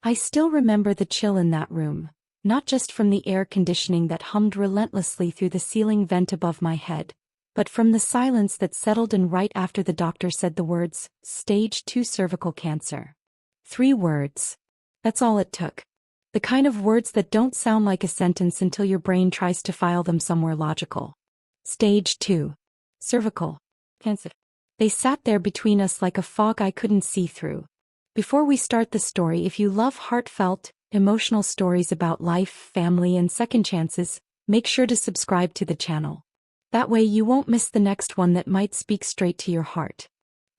I still remember the chill in that room, not just from the air conditioning that hummed relentlessly through the ceiling vent above my head, but from the silence that settled in right after the doctor said the words, "Stage 2 cervical cancer." 3 words. That's all it took. The kind of words that don't sound like a sentence until your brain tries to file them somewhere logical. Stage 2. Cervical cancer. They sat there between us like a fog I couldn't see through. Before we start the story, if you love heartfelt, emotional stories about life, family, and second chances, make sure to subscribe to the channel. That way you won't miss the next one that might speak straight to your heart.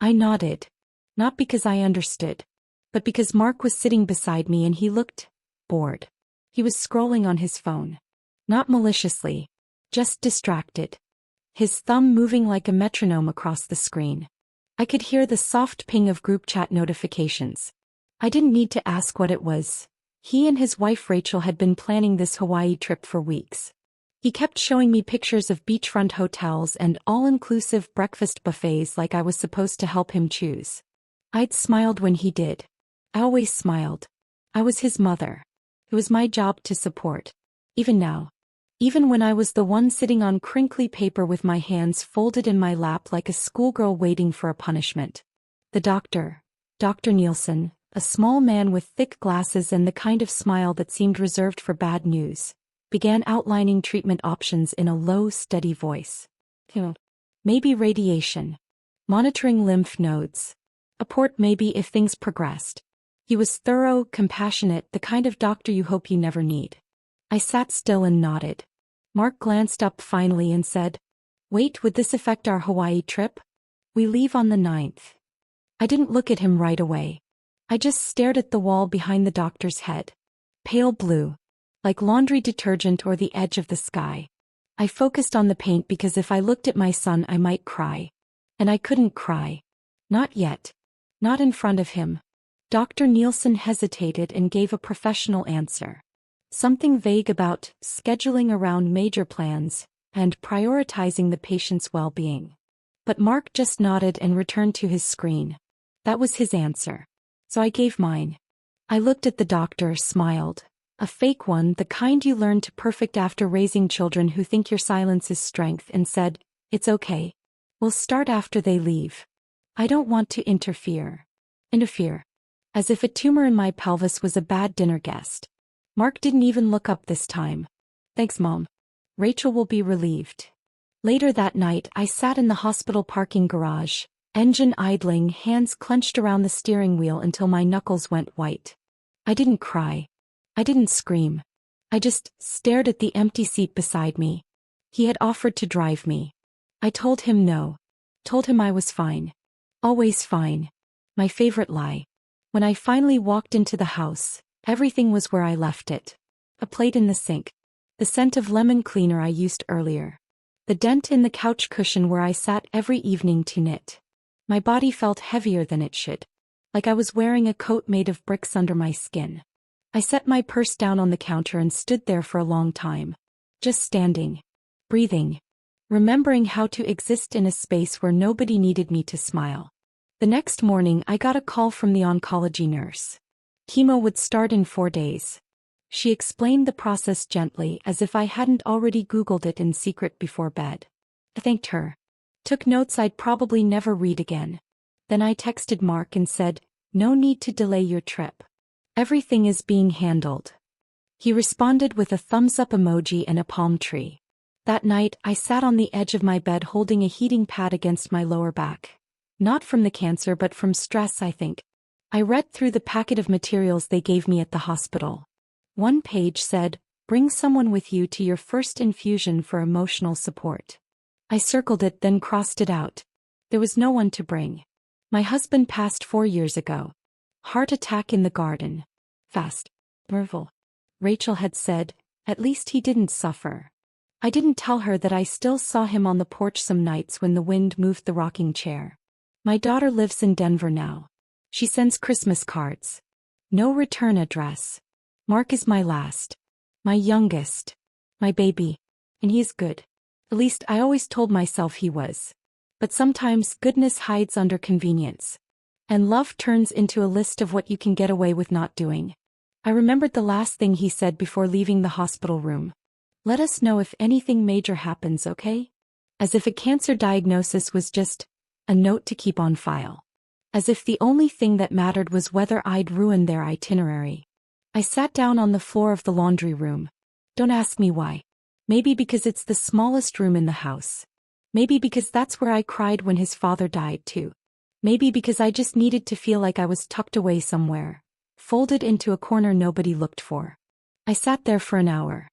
I nodded. Not because I understood, but because Mark was sitting beside me and he looked bored. He was scrolling on his phone. Not maliciously, just distracted. His thumb moving like a metronome across the screen. I could hear the soft ping of group chat notifications. I didn't need to ask what it was. He and his wife Rachel had been planning this Hawaii trip for weeks. He kept showing me pictures of beachfront hotels and all-inclusive breakfast buffets like I was supposed to help him choose. I'd smiled when he did. I always smiled. I was his mother. It was my job to support. Even now. Even when I was the one sitting on crinkly paper with my hands folded in my lap like a schoolgirl waiting for a punishment. The doctor, Dr. Nielsen, a small man with thick glasses and the kind of smile that seemed reserved for bad news, began outlining treatment options in a low, steady voice. Maybe radiation. Monitoring lymph nodes. A port maybe if things progressed. He was thorough, compassionate, the kind of doctor you hope you never need. I sat still and nodded. Mark glanced up finally and said, "Wait, would this affect our Hawaii trip? We leave on the 9th. I didn't look at him right away. I just stared at the wall behind the doctor's head. Pale blue. Like laundry detergent or the edge of the sky. I focused on the paint because if I looked at my son I might cry. And I couldn't cry. Not yet. Not in front of him. Dr. Nielsen hesitated and gave a professional answer. Something vague about scheduling around major plans and prioritizing the patient's well-being. But Mark just nodded and returned to his screen. That was his answer. So I gave mine. I looked at the doctor, smiled. A fake one, the kind you learn to perfect after raising children who think your silence is strength, and said, "It's okay. We'll start after they leave. I don't want to interfere. As if a tumor in my pelvis was a bad dinner guest. Mark didn't even look up this time. "Thanks, Mom. Rachel will be relieved." Later that night, I sat in the hospital parking garage, engine idling, hands clenched around the steering wheel until my knuckles went white. I didn't cry. I didn't scream. I just stared at the empty seat beside me. He had offered to drive me. I told him no. Told him I was fine. Always fine. My favorite lie. When I finally walked into the house, everything was where I left it. A plate in the sink. The scent of lemon cleaner I used earlier. The dent in the couch cushion where I sat every evening to knit. My body felt heavier than it should. Like I was wearing a coat made of bricks under my skin. I set my purse down on the counter and stood there for a long time. Just standing. Breathing. Remembering how to exist in a space where nobody needed me to smile. The next morning I got a call from the oncology nurse. Chemo would start in 4 days. She explained the process gently as if I hadn't already Googled it in secret before bed. I thanked her. Took notes I'd probably never read again. Then I texted Mark and said, "No need to delay your trip. Everything is being handled." He responded with a thumbs-up emoji and a palm tree. That night, I sat on the edge of my bed holding a heating pad against my lower back. Not from the cancer but from stress, I think. I read through the packet of materials they gave me at the hospital. One page said, "Bring someone with you to your first infusion for emotional support." I circled it, then crossed it out. There was no one to bring. My husband passed 4 years ago. Heart attack in the garden. Fast. Merville. Rachel had said, at least he didn't suffer. I didn't tell her that I still saw him on the porch some nights when the wind moved the rocking chair. My daughter lives in Denver now. She sends Christmas cards. No return address. Mark is my last. My youngest. My baby. And he's good. At least I always told myself he was. But sometimes goodness hides under convenience. And love turns into a list of what you can get away with not doing. I remembered the last thing he said before leaving the hospital room. Let us know if anything major happens, okay? As if a cancer diagnosis was just a note to keep on file. As if the only thing that mattered was whether I'd ruined their itinerary. I sat down on the floor of the laundry room. Don't ask me why. Maybe because it's the smallest room in the house. Maybe because that's where I cried when his father died too. Maybe because I just needed to feel like I was tucked away somewhere, folded into a corner nobody looked for. I sat there for an hour.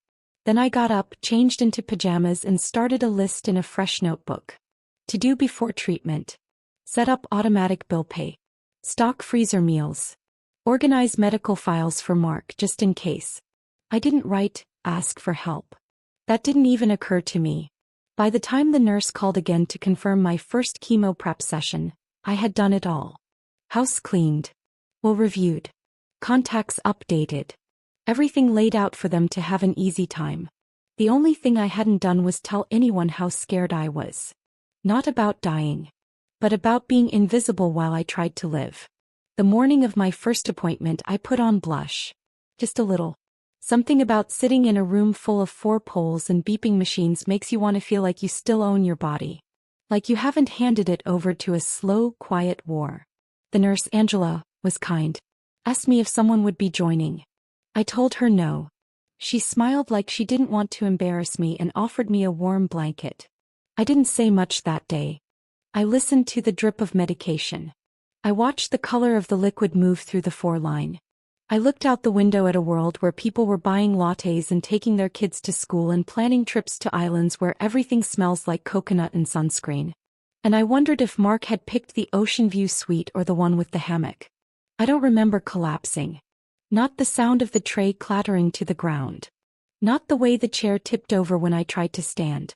Then I got up, changed into pajamas and started a list in a fresh notebook. To do before treatment. Set up automatic bill pay. Stock freezer meals. Organize medical files for Mark just in case. I didn't write, ask for help. That didn't even occur to me. By the time the nurse called again to confirm my first chemo prep session, I had done it all. House cleaned. Will reviewed. Contacts updated. Everything laid out for them to have an easy time. The only thing I hadn't done was tell anyone how scared I was. Not about dying. But about being invisible while I tried to live. The morning of my first appointment I put on blush. Just a little. Something about sitting in a room full of 4 poles and beeping machines makes you want to feel like you still own your body. Like you haven't handed it over to a slow, quiet war. The nurse, Angela, was kind. Asked me if someone would be joining. I told her no. She smiled like she didn't want to embarrass me and offered me a warm blanket. I didn't say much that day. I listened to the drip of medication. I watched the color of the liquid move through the 4-line. I looked out the window at a world where people were buying lattes and taking their kids to school and planning trips to islands where everything smells like coconut and sunscreen. And I wondered if Mark had picked the ocean view suite or the one with the hammock. I don't remember collapsing. Not the sound of the tray clattering to the ground. Not the way the chair tipped over when I tried to stand.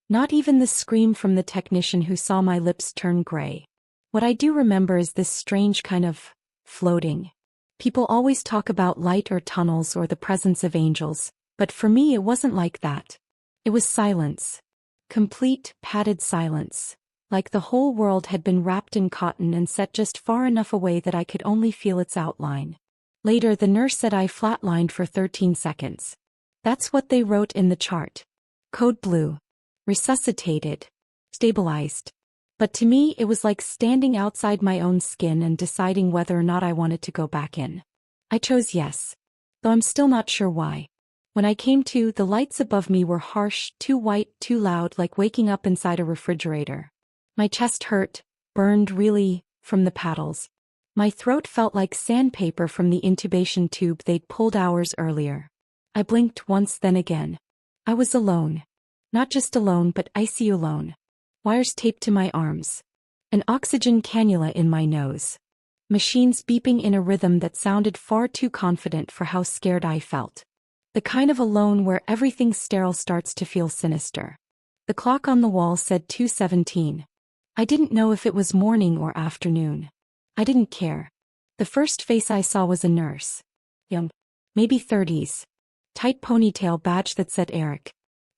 Not even the scream from the technician who saw my lips turn gray. What I do remember is this strange kind of floating. People always talk about light or tunnels or the presence of angels, but for me it wasn't like that. It was silence. Complete, padded silence. Like the whole world had been wrapped in cotton and set just far enough away that I could only feel its outline. Later the nurse said I flatlined for 13 seconds. That's what they wrote in the chart. Code blue. Resuscitated. Stabilized. But to me it was like standing outside my own skin and deciding whether or not I wanted to go back in. I chose yes. Though I'm still not sure why. When I came to, the lights above me were harsh, too white, too loud, like waking up inside a refrigerator. My chest hurt, burned really, from the paddles. My throat felt like sandpaper from the intubation tube they'd pulled hours earlier. I blinked once then again. I was alone. Not just alone but ICU alone. Wires taped to my arms. An oxygen cannula in my nose. Machines beeping in a rhythm that sounded far too confident for how scared I felt. The kind of alone where everything sterile starts to feel sinister. The clock on the wall said 2:17. I didn't know if it was morning or afternoon. I didn't care. The first face I saw was a nurse. Young. Maybe 30s. Tight ponytail badge that said Eric.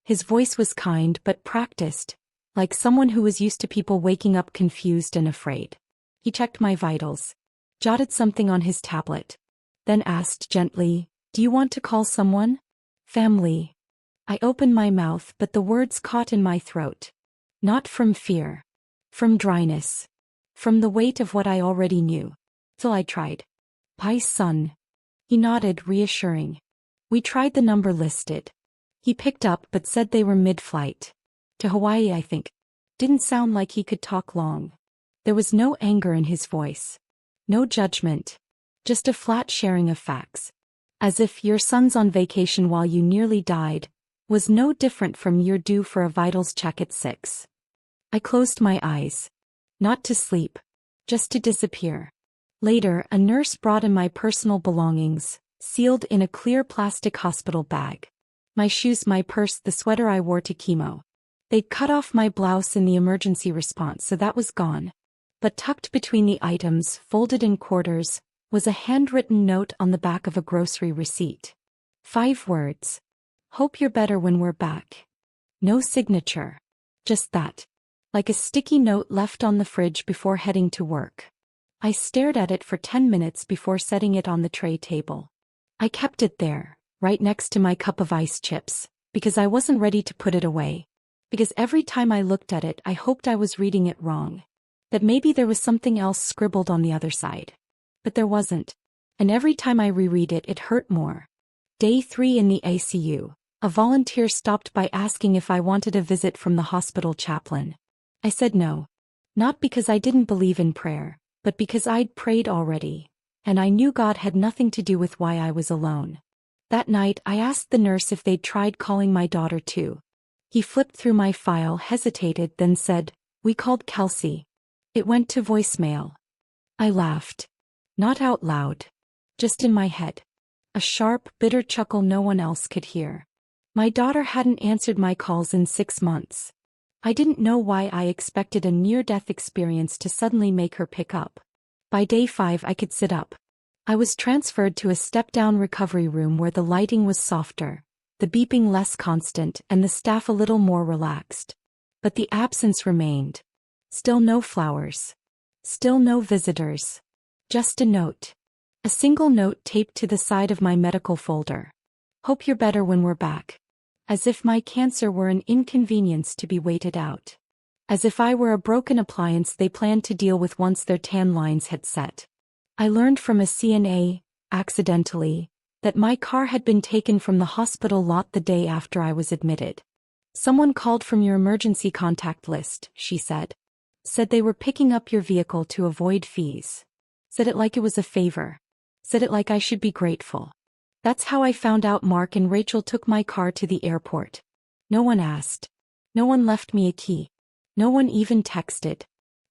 His voice was kind but practiced, like someone who was used to people waking up confused and afraid. He checked my vitals. Jotted something on his tablet. Then asked gently, "Do you want to call someone?" "Family." I opened my mouth but the words caught in my throat. Not from fear. From dryness. From the weight of what I already knew. Till I tried. "Pi's son." He nodded, reassuring. We tried the number listed. He picked up but said they were mid-flight. To Hawaii, I think. Didn't sound like he could talk long. There was no anger in his voice. No judgment. Just a flat sharing of facts. As if "your son's on vacation while you nearly died" was no different from "you're due for a vitals check at 6. I closed my eyes. Not to sleep. Just to disappear. Later, a nurse brought in my personal belongings, sealed in a clear plastic hospital bag. My shoes, my purse, the sweater I wore to chemo. They'd cut off my blouse in the emergency response, so that was gone. But tucked between the items, folded in quarters, was a handwritten note on the back of a grocery receipt. 5 words. "Hope you're better when we're back." No signature. Just that. Like a sticky note left on the fridge before heading to work. I stared at it for 10 minutes before setting it on the tray table. I kept it there, right next to my cup of ice chips, because I wasn't ready to put it away. Because every time I looked at it, I hoped I was reading it wrong. That maybe there was something else scribbled on the other side. But there wasn't. And every time I reread it, it hurt more. Day 3 in the ICU. A volunteer stopped by asking if I wanted a visit from the hospital chaplain. I said no. Not because I didn't believe in prayer, but because I'd prayed already, and I knew God had nothing to do with why I was alone. That night, I asked the nurse if they'd tried calling my daughter too. He flipped through my file, hesitated, then said, "We called Kelsey. It went to voicemail." I laughed. Not out loud. Just in my head. A sharp, bitter chuckle no one else could hear. My daughter hadn't answered my calls in 6 months. I didn't know why I expected a near-death experience to suddenly make her pick up. By day 5 I could sit up. I was transferred to a step-down recovery room where the lighting was softer, the beeping less constant, and the staff a little more relaxed. But the absence remained. Still no flowers. Still no visitors. Just a note. A single note taped to the side of my medical folder. "Hope you're better when we're back." As if my cancer were an inconvenience to be waited out. As if I were a broken appliance they planned to deal with once their tan lines had set. I learned from a CNA, accidentally, that my car had been taken from the hospital lot the day after I was admitted. "Someone called from your emergency contact list," she said. "Said they were picking up your vehicle to avoid fees." Said it like it was a favor. Said it like I should be grateful. That's how I found out Mark and Rachel took my car to the airport. No one asked. No one left me a key. No one even texted.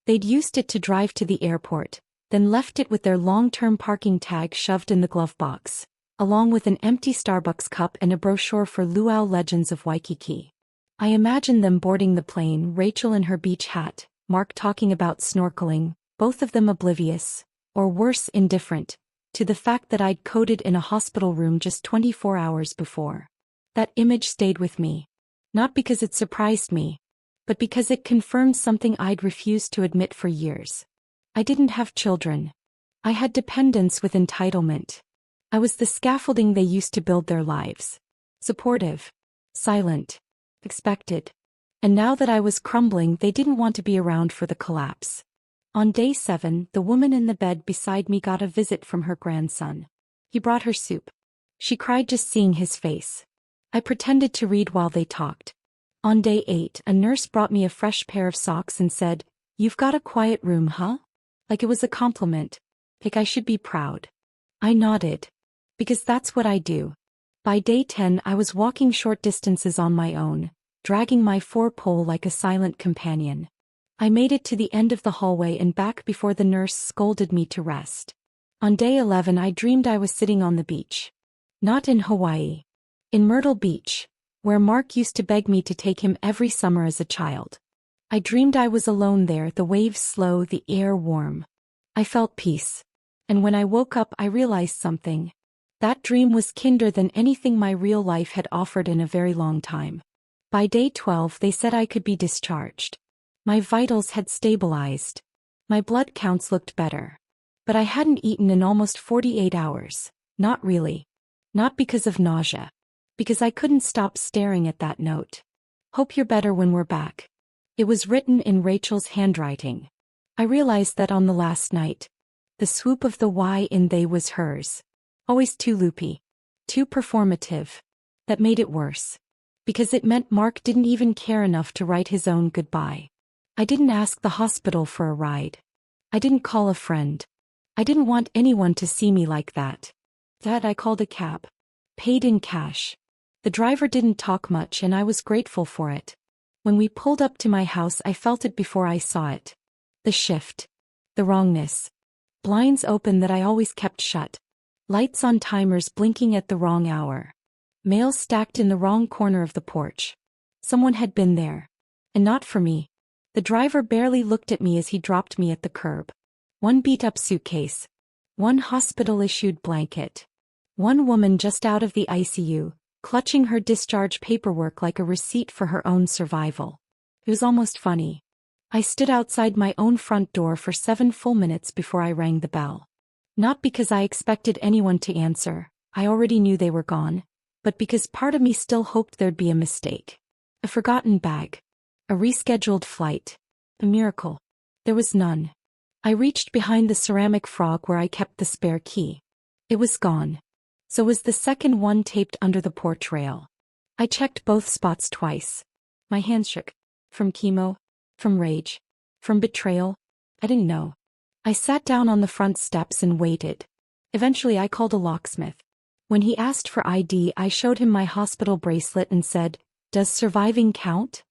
They'd used it to drive to the airport, then left it with their long-term parking tag shoved in the glove box, along with an empty Starbucks cup and a brochure for Luau Legends of Waikiki. I imagined them boarding the plane, Rachel in her beach hat, Mark talking about snorkeling, both of them oblivious, or worse, indifferent, to the fact that I'd coded in a hospital room just 24 hours before. That image stayed with me. Not because it surprised me, but because it confirmed something I'd refused to admit for years. I didn't have children. I had dependents with entitlement. I was the scaffolding they used to build their lives. Supportive. Silent. Expected. And now that I was crumbling, they didn't want to be around for the collapse. On day 7, the woman in the bed beside me got a visit from her grandson. He brought her soup. She cried just seeing his face. I pretended to read while they talked. On day 8, a nurse brought me a fresh pair of socks and said, "You've got a quiet room, huh?" Like it was a compliment. Like I should be proud. I nodded. Because that's what I do. By day 10, I was walking short distances on my own, dragging my 4-pole like a silent companion. I made it to the end of the hallway and back before the nurse scolded me to rest. On day 11 I dreamed I was sitting on the beach. Not in Hawaii. In Myrtle Beach, where Mark used to beg me to take him every summer as a child. I dreamed I was alone there, the waves slow, the air warm. I felt peace. And when I woke up I realized something. That dream was kinder than anything my real life had offered in a very long time. By day 12 they said I could be discharged. My vitals had stabilized. My blood counts looked better. But I hadn't eaten in almost 48 hours. Not really. Not because of nausea. Because I couldn't stop staring at that note. "Hope you're better when we're back." It was written in Rachel's handwriting. I realized that on the last night. The swoop of the Y in they was hers. Always too loopy. Too performative. That made it worse. Because it meant Mark didn't even care enough to write his own goodbye. I didn't ask the hospital for a ride. I didn't call a friend. I didn't want anyone to see me like that. That I called a cab. Paid in cash. The driver didn't talk much and I was grateful for it. When we pulled up to my house I felt it before I saw it. The shift. The wrongness. Blinds open that I always kept shut. Lights on, timers blinking at the wrong hour. Mail stacked in the wrong corner of the porch. Someone had been there. And not for me. The driver barely looked at me as he dropped me at the curb. One beat-up suitcase. One hospital-issued blanket. One woman just out of the ICU, clutching her discharge paperwork like a receipt for her own survival. It was almost funny. I stood outside my own front door for 7 full minutes before I rang the bell. Not because I expected anyone to answer. I already knew they were gone, but because part of me still hoped there'd be a mistake. A forgotten bag. A rescheduled flight. A miracle. There was none. I reached behind the ceramic frog where I kept the spare key. It was gone. So was the second one taped under the porch rail. I checked both spots twice. My hands shook. From chemo? From rage? From betrayal? I didn't know. I sat down on the front steps and waited. Eventually I called a locksmith. When he asked for ID, I showed him my hospital bracelet and said, "Does surviving count?"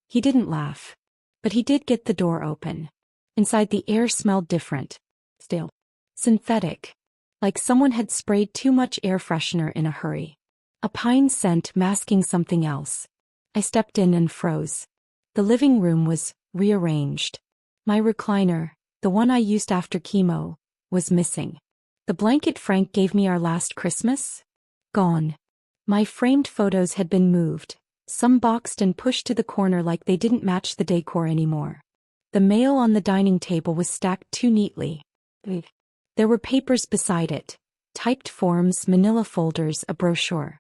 He didn't laugh. But he did get the door open. Inside, the air smelled different. Stale. Synthetic. Like someone had sprayed too much air freshener in a hurry. A pine scent masking something else. I stepped in and froze. The living room was rearranged. My recliner, the one I used after chemo, was missing. The blanket Frank gave me our last Christmas? Gone. My framed photos had been moved, some boxed and pushed to the corner like they didn't match the decor anymore. The mail on the dining table was stacked too neatly. There were papers beside it. Typed forms, manila folders, a brochure.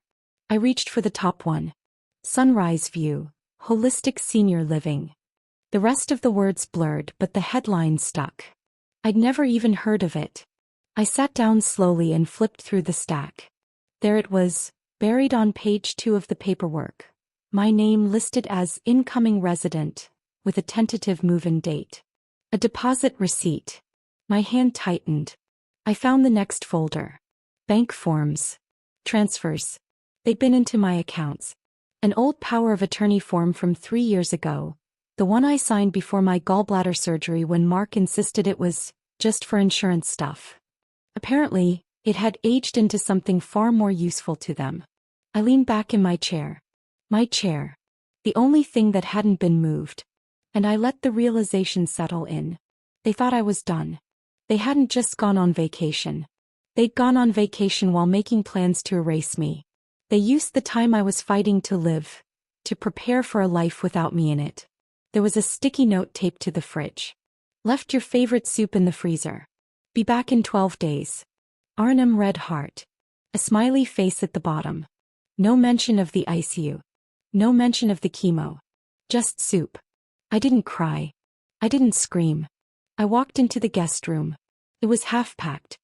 I reached for the top one. Sunrise View, Holistic Senior Living. The rest of the words blurred, but the headline stuck. I'd never even heard of it. I sat down slowly and flipped through the stack. There it was, buried on page 2 of the paperwork. My name listed as incoming resident, with a tentative move-in date. A deposit receipt. My hand tightened. I found the next folder. Bank forms. Transfers. They'd been into my accounts. An old power of attorney form from 3 years ago. The one I signed before my gallbladder surgery when Mark insisted it was just for insurance stuff. Apparently, it had aged into something far more useful to them. I leaned back in my chair. My chair. The only thing that hadn't been moved. And I let the realization settle in. They thought I was done. They hadn't just gone on vacation. They'd gone on vacation while making plans to erase me. They used the time I was fighting to live, to prepare for a life without me in it. There was a sticky note taped to the fridge. Left your favorite soup in the freezer. Be back in 12 days. Arnhem red heart. A smiley face at the bottom. No mention of the ICU. No mention of the chemo. Just soup. I didn't cry. I didn't scream. I walked into the guest room. It was half-packed.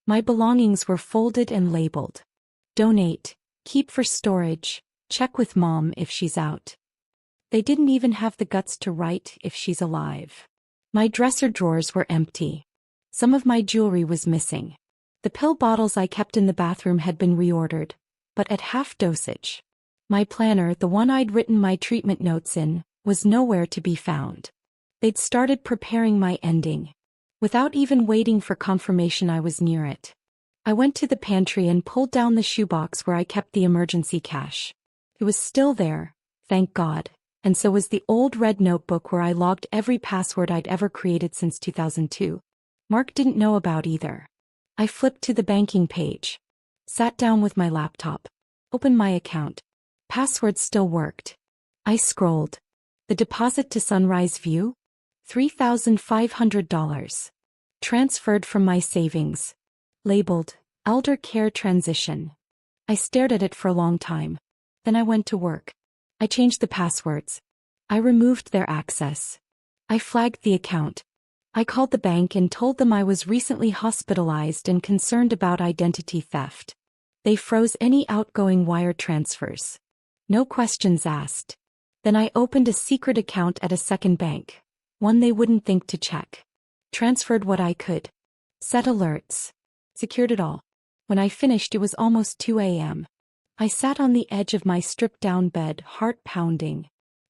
My belongings were folded and labeled. Donate. Keep for storage. Check with mom if she's out. They didn't even have the guts to write if she's alive. My dresser drawers were empty. Some of my jewelry was missing. The pill bottles I kept in the bathroom had been reordered, but at half dosage. My planner, the one I'd written my treatment notes in, was nowhere to be found. They'd started preparing my ending. Without even waiting for confirmation I was near it. I went to the pantry and pulled down the shoebox where I kept the emergency cash. It was still there, thank God, and so was the old red notebook where I logged every password I'd ever created since 2002. Mark didn't know about either. I flipped to the banking page. Sat down with my laptop. Opened my account. Password still worked. I scrolled. The deposit to Sunrise View? $3,500. Transferred from my savings. Labeled, Elder Care Transition. I stared at it for a long time. Then I went to work. I changed the passwords. I removed their access. I flagged the account. I called the bank and told them I was recently hospitalized and concerned about identity theft. They froze any outgoing wire transfers. No questions asked. Then I opened a secret account at a second bank. One they wouldn't think to check. Transferred what I could. Set alerts. Secured it all. When I finished, it was almost 2 a.m. I sat on the edge of my stripped-down bed, heart pounding.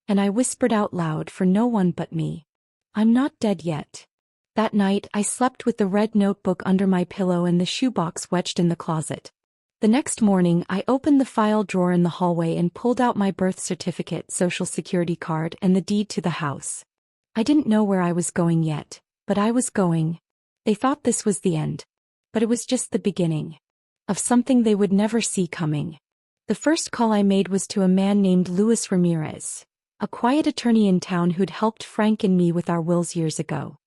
And I whispered out loud for no one but me. I'm not dead yet. That night, I slept with the red notebook under my pillow and the shoebox wedged in the closet. The next morning, I opened the file drawer in the hallway and pulled out my birth certificate, social security card, and the deed to the house. I didn't know where I was going yet, but I was going. They thought this was the end. But it was just the beginning. Of something they would never see coming. The first call I made was to a man named Luis Ramirez, a quiet attorney in town who'd helped Frank and me with our wills years ago.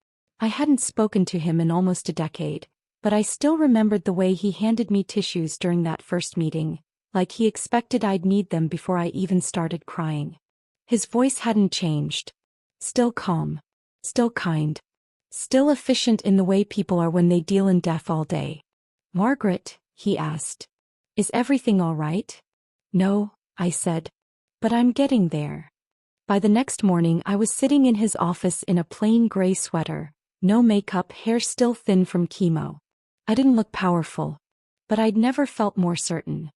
I hadn't spoken to him in almost a decade, But I still remembered the way he handed me tissues during that first meeting, like he expected I'd need them before I even started crying. His voice hadn't changed. Still calm. Still kind. Still efficient in the way people are when they deal in death all day. "Margaret," he asked. "Is everything all right?" "No," I said. "But I'm getting there." By the next morning I was sitting in his office in a plain gray sweater, no makeup, hair still thin from chemo. I didn't look powerful. But I'd never felt more certain.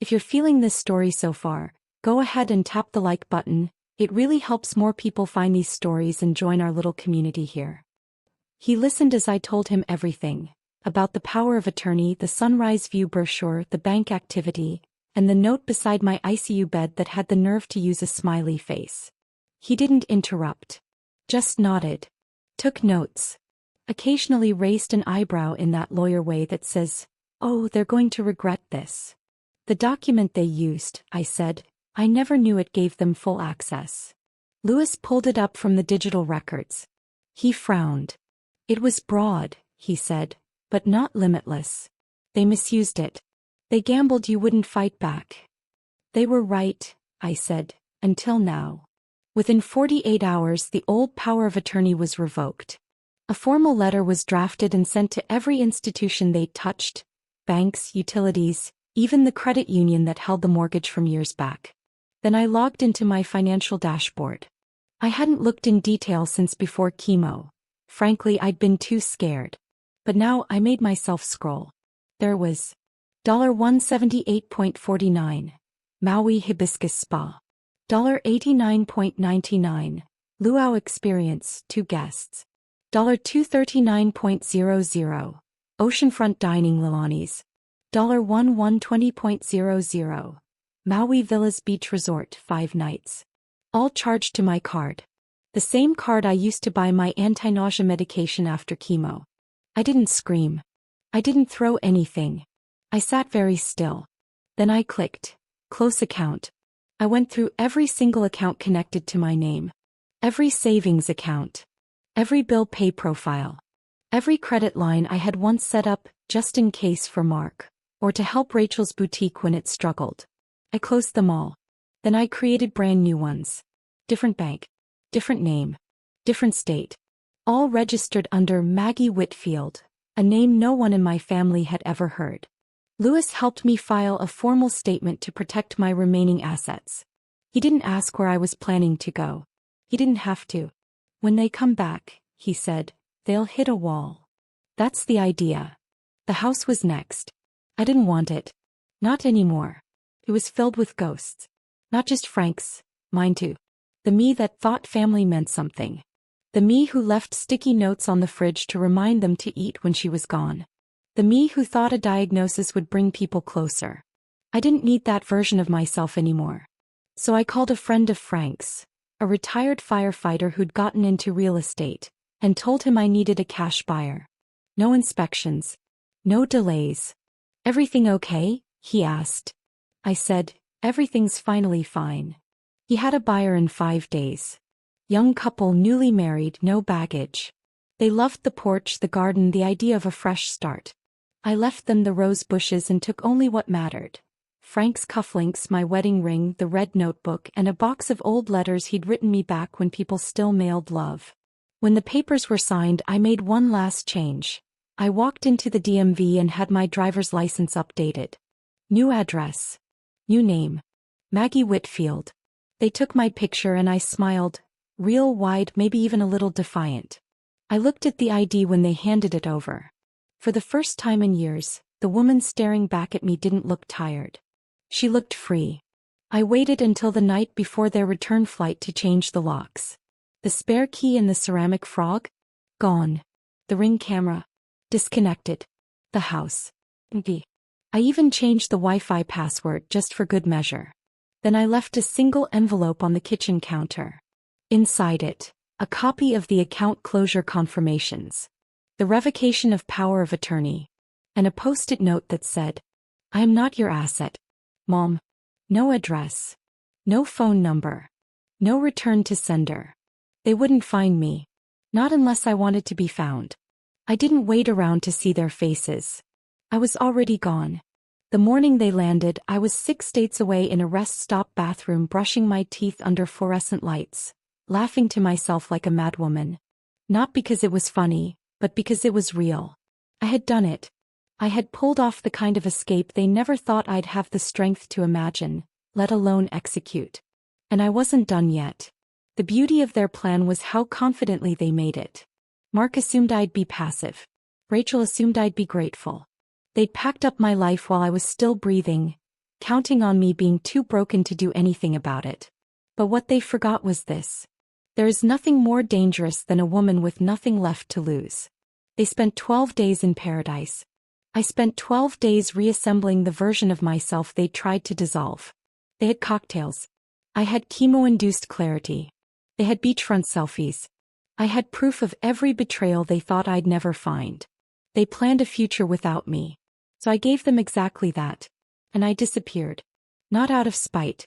If you're feeling this story so far, go ahead and tap the like button. It really helps more people find these stories and join our little community here. He listened as I told him everything. About the power of attorney, the Sunrise View brochure, the bank activity, and the note beside my ICU bed that had the nerve to use a smiley face. He didn't interrupt. Just nodded. Took notes. Occasionally raised an eyebrow in that lawyer way that says, "Oh, they're going to regret this." "The document they used," I said. "I never knew it gave them full access." Lewis pulled it up from the digital records. He frowned. "It was broad," he said, "but not limitless. They misused it. They gambled you wouldn't fight back." "They were right," I said, "until now." Within 48 hours the old power of attorney was revoked. A formal letter was drafted and sent to every institution they'd touched, banks, utilities, even the credit union that held the mortgage from years back. Then I logged into my financial dashboard. I hadn't looked in detail since before chemo. Frankly, I'd been too scared. But now I made myself scroll. There was $178.49. Maui Hibiscus Spa. $89.99. Luau Experience, 2 guests. $239.00. Oceanfront Dining Lilani's. $120.00. Maui Villas Beach Resort, 5 nights. All charged to my card. The same card I used to buy my anti-nausea medication after chemo. I didn't scream. I didn't throw anything. I sat very still. Then I clicked. Close account. I went through every single account connected to my name. Every savings account. Every bill pay profile. Every credit line I had once set up, just in case for Mark, or to help Rachel's boutique when it struggled. I closed them all. Then I created brand new ones. Different bank. Different name. Different state. All registered under Maggie Whitfield, a name no one in my family had ever heard. Lewis helped me file a formal statement to protect my remaining assets. He didn't ask where I was planning to go. He didn't have to. "When they come back," he said, "they'll hit a wall." That's the idea. The house was next. I didn't want it. Not anymore. It was filled with ghosts. Not just Frank's, mine too. The me that thought family meant something. The me who left sticky notes on the fridge to remind them to eat when she was gone. The me who thought a diagnosis would bring people closer. I didn't need that version of myself anymore. So I called a friend of Frank's, a retired firefighter who'd gotten into real estate, and told him I needed a cash buyer. No inspections. No delays. "Everything okay?" he asked. I said, "Everything's finally fine." He had a buyer in 5 days. Young couple, newly married, no baggage. They loved the porch, the garden, the idea of a fresh start. I left them the rose bushes and took only what mattered. Frank's cufflinks, my wedding ring, the red notebook, and a box of old letters he'd written me back when people still mailed love. When the papers were signed, I made one last change. I walked into the DMV and had my driver's license updated. New address. New name. Maggie Whitfield. They took my picture and I smiled, real wide, maybe even a little defiant. I looked at the ID when they handed it over. For the first time in years, the woman staring back at me didn't look tired. She looked free. I waited until the night before their return flight to change the locks. The spare key and the ceramic frog? Gone. The Ring camera? Disconnected. The house? Empty. I even changed the Wi-Fi password just for good measure. Then I left a single envelope on the kitchen counter. Inside it, a copy of the account closure confirmations, the revocation of power of attorney, and a post-it note that said, "I am not your asset, Mom." No address. No phone number. No return to sender. They wouldn't find me. Not unless I wanted to be found. I didn't wait around to see their faces. I was already gone. The morning they landed, I was 6 states away in a rest stop bathroom brushing my teeth under fluorescent lights, laughing to myself like a madwoman. Not because it was funny, but because it was real. I had done it. I had pulled off the kind of escape they never thought I'd have the strength to imagine, let alone execute. And I wasn't done yet. The beauty of their plan was how confidently they made it. Mark assumed I'd be passive. Rachel assumed I'd be grateful. They'd packed up my life while I was still breathing, counting on me being too broken to do anything about it. But what they forgot was this. There is nothing more dangerous than a woman with nothing left to lose. They spent 12 days in paradise. I spent 12 days reassembling the version of myself they tried to dissolve. They had cocktails. I had chemo-induced clarity. They had beachfront selfies. I had proof of every betrayal they thought I'd never find. They planned a future without me. So I gave them exactly that. And I disappeared. Not out of spite.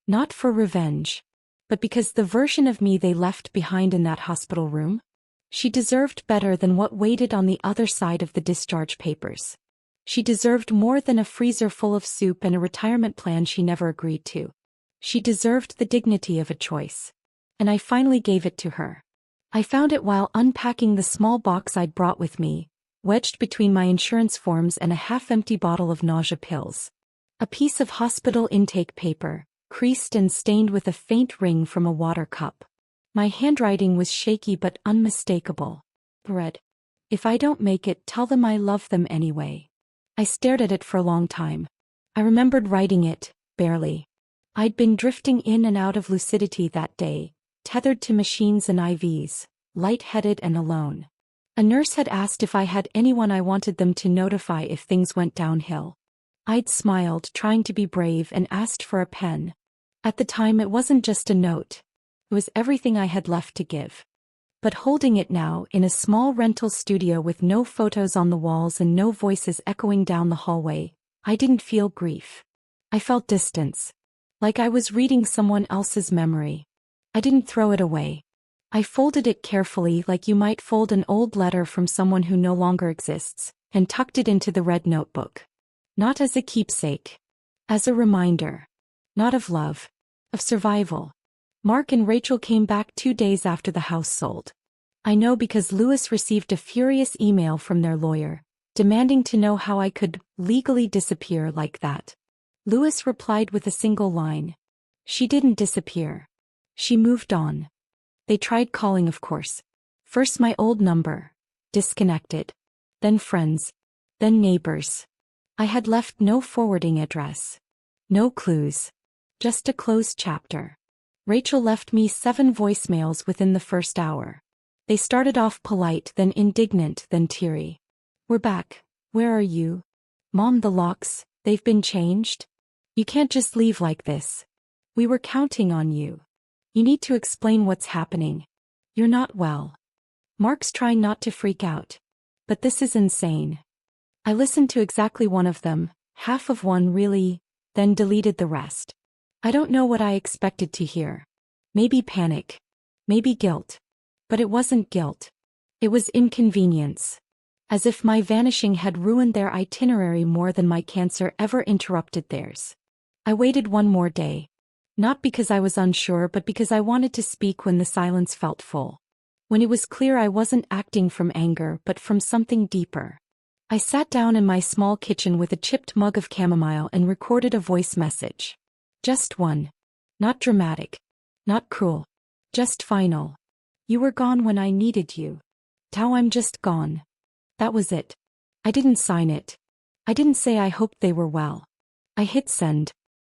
Not for revenge. But because the version of me they left behind in that hospital room, she deserved better than what waited on the other side of the discharge papers. She deserved more than a freezer full of soup and a retirement plan she never agreed to. She deserved the dignity of a choice. And I finally gave it to her. I found it while unpacking the small box I'd brought with me, wedged between my insurance forms and a half-empty bottle of nausea pills. A piece of hospital intake paper, creased and stained with a faint ring from a water cup. My handwriting was shaky but unmistakable. Read. If I don't make it, tell them I love them anyway. I stared at it for a long time. I remembered writing it, barely. I'd been drifting in and out of lucidity that day, tethered to machines and IVs, lightheaded and alone. A nurse had asked if I had anyone I wanted them to notify if things went downhill. I'd smiled, trying to be brave, and asked for a pen. At the time it wasn't just a note. It was everything I had left to give. But holding it now, in a small rental studio with no photos on the walls and no voices echoing down the hallway, I didn't feel grief. I felt distance. Like I was reading someone else's memory. I didn't throw it away. I folded it carefully like you might fold an old letter from someone who no longer exists, and tucked it into the red notebook. Not as a keepsake. As a reminder. Not of love. Of survival. Mark and Rachel came back 2 days after the house sold. I know because Lewis received a furious email from their lawyer, demanding to know how I could legally disappear like that. Lewis replied with a single line. She didn't disappear. She moved on. They tried calling, of course. First my old number. Disconnected. Then friends. Then neighbors. I had left no forwarding address. No clues. Just a closed chapter. Rachel left me 7 voicemails within the first hour. They started off polite, then indignant, then teary. We're back. Where are you? Mom, the locks, they've been changed? You can't just leave like this. We were counting on you. You need to explain what's happening. You're not well. Mark's trying not to freak out. But this is insane. I listened to exactly one of them, half of one really, then deleted the rest. I don't know what I expected to hear. Maybe panic. Maybe guilt. But it wasn't guilt. It was inconvenience. As if my vanishing had ruined their itinerary more than my cancer ever interrupted theirs. I waited one more day. Not because I was unsure, but because I wanted to speak when the silence felt full. When it was clear I wasn't acting from anger but from something deeper. I sat down in my small kitchen with a chipped mug of chamomile and recorded a voice message. Just one. Not dramatic. Not cruel. Just final. You were gone when I needed you. Now I'm just gone. That was it. I didn't sign it. I didn't say I hoped they were well. I hit send.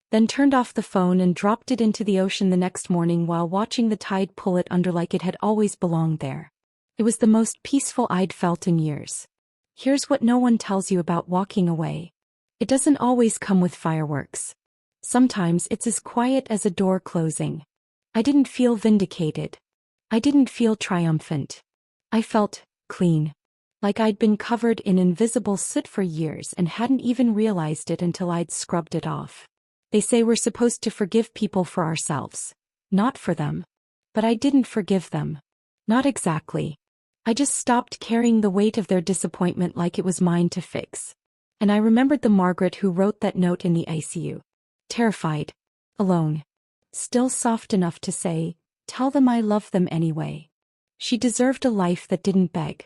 Then turned off the phone and dropped it into the ocean the next morning while watching the tide pull it under like it had always belonged there. It was the most peaceful I'd felt in years. Here's what no one tells you about walking away. It doesn't always come with fireworks. Sometimes it's as quiet as a door closing. I didn't feel vindicated. I didn't feel triumphant. I felt clean. Like I'd been covered in invisible soot for years and hadn't even realized it until I'd scrubbed it off. They say we're supposed to forgive people for ourselves. Not for them. But I didn't forgive them. Not exactly. I just stopped carrying the weight of their disappointment like it was mine to fix. And I remembered the Margaret who wrote that note in the ICU. Terrified. Alone. Still soft enough to say, "Tell them I love them anyway." She deserved a life that didn't beg.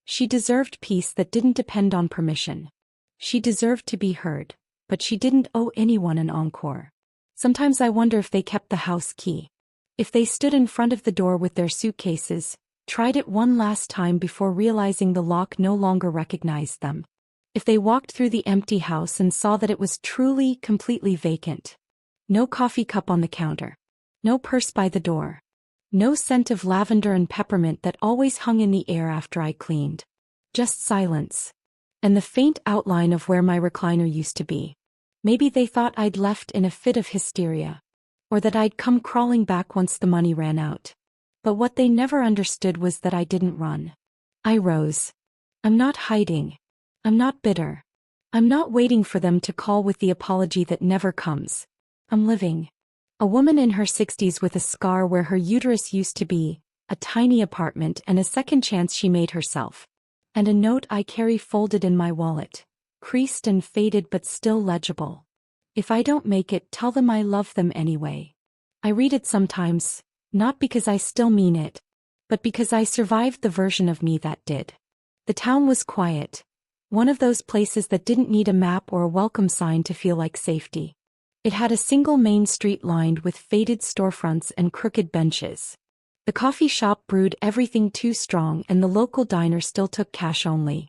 She deserved peace that didn't depend on permission. She deserved to be heard, but she didn't owe anyone an encore. Sometimes I wonder if they kept the house key. If they stood in front of the door with their suitcases, tried it one last time before realizing the lock no longer recognized them. If they walked through the empty house and saw that it was truly, completely vacant. No coffee cup on the counter. No purse by the door. No scent of lavender and peppermint that always hung in the air after I cleaned. Just silence. And the faint outline of where my recliner used to be. Maybe they thought I'd left in a fit of hysteria. Or that I'd come crawling back once the money ran out. But what they never understood was that I didn't run. I rose. I'm not hiding. I'm not bitter. I'm not waiting for them to call with the apology that never comes. I'm living. A woman in her 60s with a scar where her uterus used to be, a tiny apartment and a second chance she made herself. And a note I carry folded in my wallet, creased and faded but still legible. If I don't make it, tell them I love them anyway. I read it sometimes, not because I still mean it, but because I survived the version of me that did. The town was quiet. One of those places that didn't need a map or a welcome sign to feel like safety. It had a single main street lined with faded storefronts and crooked benches. The coffee shop brewed everything too strong and the local diner still took cash only.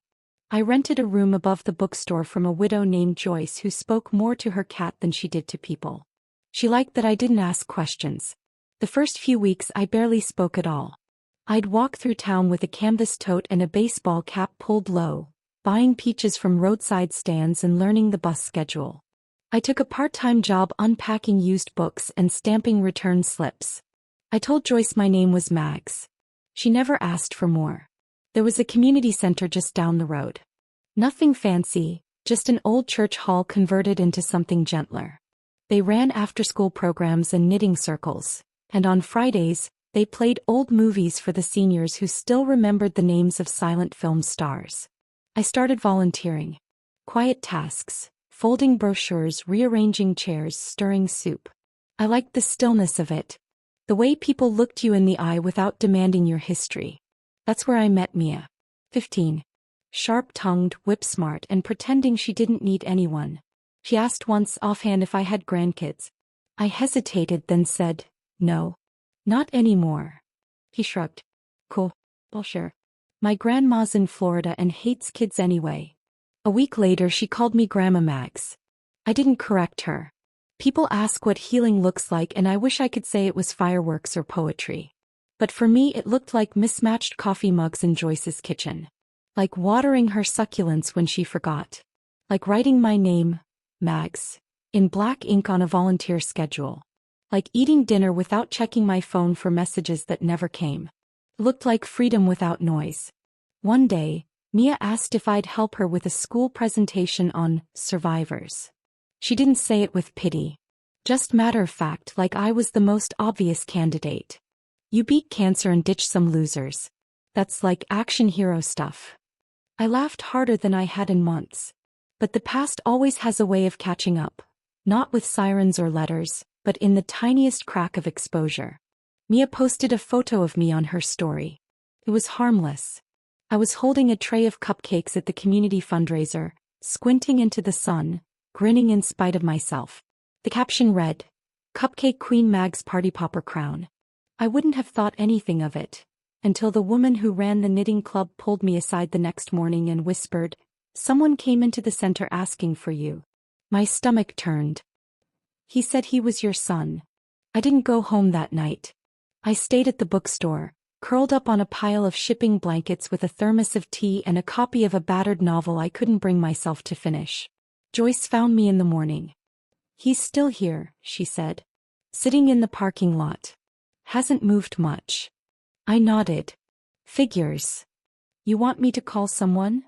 I rented a room above the bookstore from a widow named Joyce who spoke more to her cat than she did to people. She liked that I didn't ask questions. The first few weeks I barely spoke at all. I'd walk through town with a canvas tote and a baseball cap pulled low, buying peaches from roadside stands and learning the bus schedule. I took a part-time job unpacking used books and stamping return slips. I told Joyce my name was Mags. She never asked for more. There was a community center just down the road. Nothing fancy, just an old church hall converted into something gentler. They ran after-school programs and knitting circles, and on Fridays, they played old movies for the seniors who still remembered the names of silent film stars. I started volunteering. Quiet tasks, folding brochures, rearranging chairs, stirring soup. I liked the stillness of it. The way people looked you in the eye without demanding your history. That's where I met Mia. 15. Sharp-tongued, whip-smart, and pretending she didn't need anyone. She asked once offhand if I had grandkids. I hesitated, then said, "No. Not anymore." He shrugged. "Cool. Well, sure. My grandma's in Florida and hates kids anyway." A week later she called me Grandma Mags. I didn't correct her. People ask what healing looks like and I wish I could say it was fireworks or poetry. But for me it looked like mismatched coffee mugs in Joyce's kitchen. Like watering her succulents when she forgot. Like writing my name, Mags, in black ink on a volunteer schedule. Like eating dinner without checking my phone for messages that never came. It looked like freedom without noise. One day, Mia asked if I'd help her with a school presentation on survivors. She didn't say it with pity. Just matter of fact, like I was the most obvious candidate. You beat cancer and ditch some losers. That's like action hero stuff. I laughed harder than I had in months. But the past always has a way of catching up. Not with sirens or letters, but in the tiniest crack of exposure. Mia posted a photo of me on her story. It was harmless. I was holding a tray of cupcakes at the community fundraiser, squinting into the sun, grinning in spite of myself. The caption read, "Cupcake Queen Mag's Party Popper Crown." I wouldn't have thought anything of it, until the woman who ran the knitting club pulled me aside the next morning and whispered, "Someone came into the center asking for you." My stomach turned. "He said he was your son." I didn't go home that night. I stayed at the bookstore, curled up on a pile of shipping blankets with a thermos of tea and a copy of a battered novel I couldn't bring myself to finish. Joyce found me in the morning. "He's still here," she said. "Sitting in the parking lot. Hasn't moved much." I nodded. "Figures. You want me to call someone?"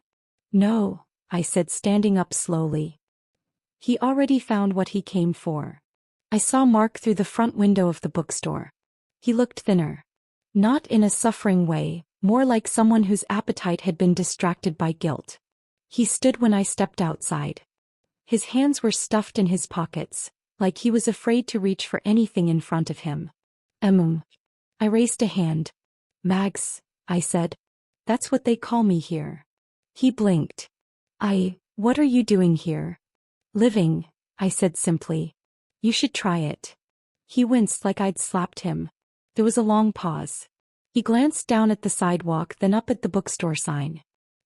"No," I said, standing up slowly. "He already found what he came for." I saw Mark through the front window of the bookstore. He looked thinner. Not in a suffering way, more like someone whose appetite had been distracted by guilt. He stood when I stepped outside. His hands were stuffed in his pockets, like he was afraid to reach for anything in front of him. I raised a hand. Mags, I said. That's what they call me here. He blinked. What are you doing here? Living, I said simply. You should try it. He winced like I'd slapped him. There was a long pause. He glanced down at the sidewalk, then up at the bookstore sign.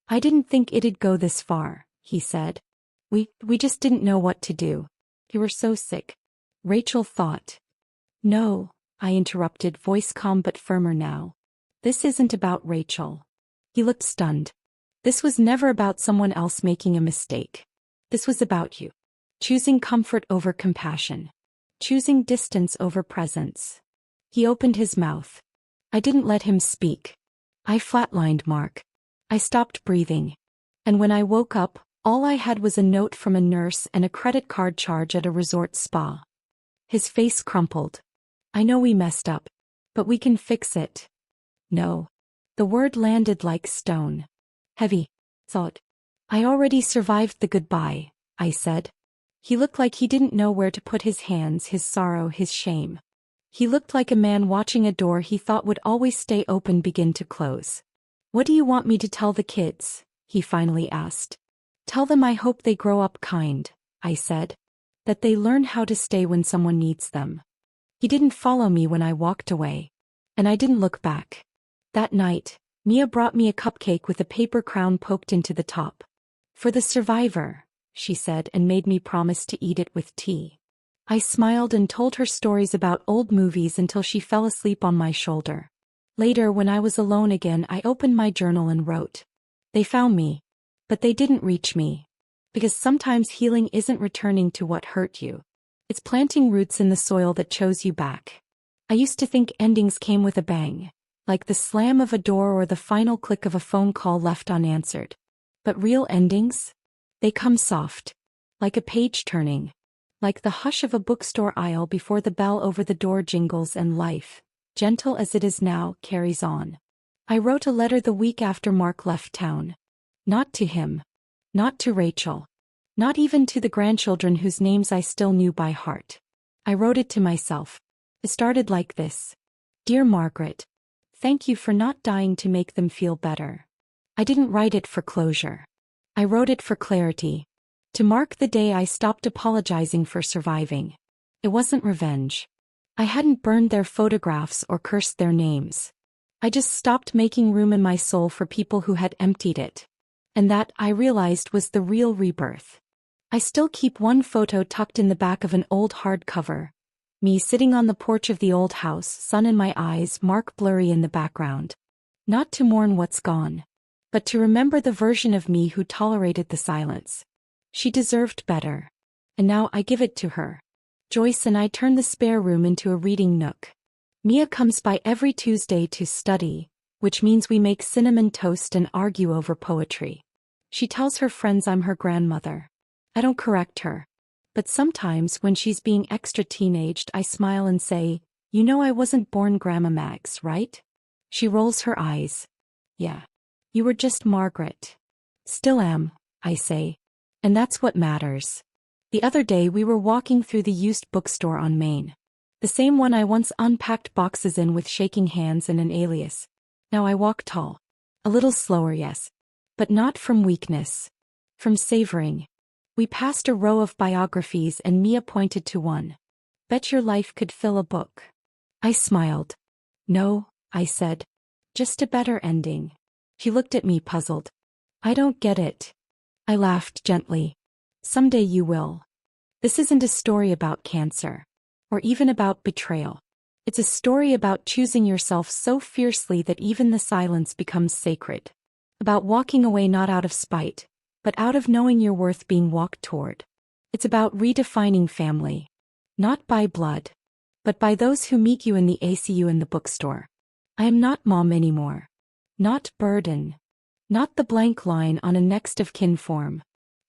I didn't think it'd go this far, he said. We just didn't know what to do. You were so sick. Rachel thought. No, I interrupted, voice calm but firmer now. This isn't about Rachel. He looked stunned. This was never about someone else making a mistake. This was about you. Choosing comfort over compassion. Choosing distance over presence. He opened his mouth. I didn't let him speak. I flatlined, Mark. I stopped breathing. And when I woke up, all I had was a note from a nurse and a credit card charge at a resort spa. His face crumpled. I know we messed up, but we can fix it. No. The word landed like stone. Heavy. Thought. I already survived the goodbye, I said. He looked like he didn't know where to put his hands, his sorrow, his shame. He looked like a man watching a door he thought would always stay open begin to close. What do you want me to tell the kids? He finally asked. Tell them I hope they grow up kind, I said. That they learn how to stay when someone needs them. He didn't follow me when I walked away. And I didn't look back. That night, Mia brought me a cupcake with a paper crown poked into the top. For the survivor, she said, and made me promise to eat it with tea. I smiled and told her stories about old movies until she fell asleep on my shoulder. Later, when I was alone again, I opened my journal and wrote. They found me. But they didn't reach me. Because sometimes healing isn't returning to what hurt you. It's planting roots in the soil that chose you back. I used to think endings came with a bang. Like the slam of a door or the final click of a phone call left unanswered. But real endings? They come soft. Like a page turning. Like the hush of a bookstore aisle before the bell over the door jingles and life, gentle as it is now, carries on. I wrote a letter the week after Mark left town. Not to him. Not to Rachel. Not even to the grandchildren whose names I still knew by heart. I wrote it to myself. It started like this. Dear Margaret. Thank you for not dying to make them feel better. I didn't write it for closure. I wrote it for clarity. To mark the day I stopped apologizing for surviving. It wasn't revenge. I hadn't burned their photographs or cursed their names. I just stopped making room in my soul for people who had emptied it. And that, I realized, was the real rebirth. I still keep one photo tucked in the back of an old hardcover. Me sitting on the porch of the old house, sun in my eyes, Mark blurry in the background. Not to mourn what's gone. But to remember the version of me who tolerated the silence. She deserved better. And now I give it to her. Joyce and I turn the spare room into a reading nook. Mia comes by every Tuesday to study, which means we make cinnamon toast and argue over poetry. She tells her friends I'm her grandmother. I don't correct her. But sometimes when she's being extra teenaged, I smile and say, you know I wasn't born Grandma Mags, right? She rolls her eyes. Yeah. You were just Margaret. Still am, I say. And that's what matters. The other day we were walking through the used bookstore on Main. The same one I once unpacked boxes in with shaking hands and an alias. Now I walk tall. A little slower, yes. But not from weakness. From savoring. We passed a row of biographies and Mia pointed to one. Bet your life could fill a book. I smiled. No, I said. Just a better ending. She looked at me puzzled. I don't get it. I laughed gently. Someday you will. This isn't a story about cancer. Or even about betrayal. It's a story about choosing yourself so fiercely that even the silence becomes sacred. About walking away not out of spite, but out of knowing your worth being walked toward. It's about redefining family. Not by blood, but by those who meet you in the ICU and the bookstore. I am not mom anymore. Not burden. Not the blank line on a next of kin form.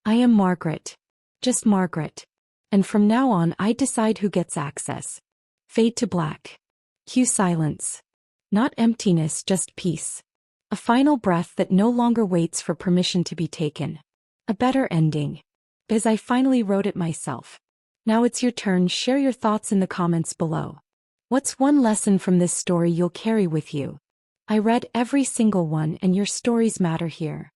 I am Margaret. Just Margaret. And from now on I decide who gets access. Fade to black. Cue silence. Not emptiness, just peace. A final breath that no longer waits for permission to be taken. A better ending. As I finally wrote it myself. Now it's your turn. Share your thoughts in the comments below. What's one lesson from this story you'll carry with you? I read every single one, and your stories matter here.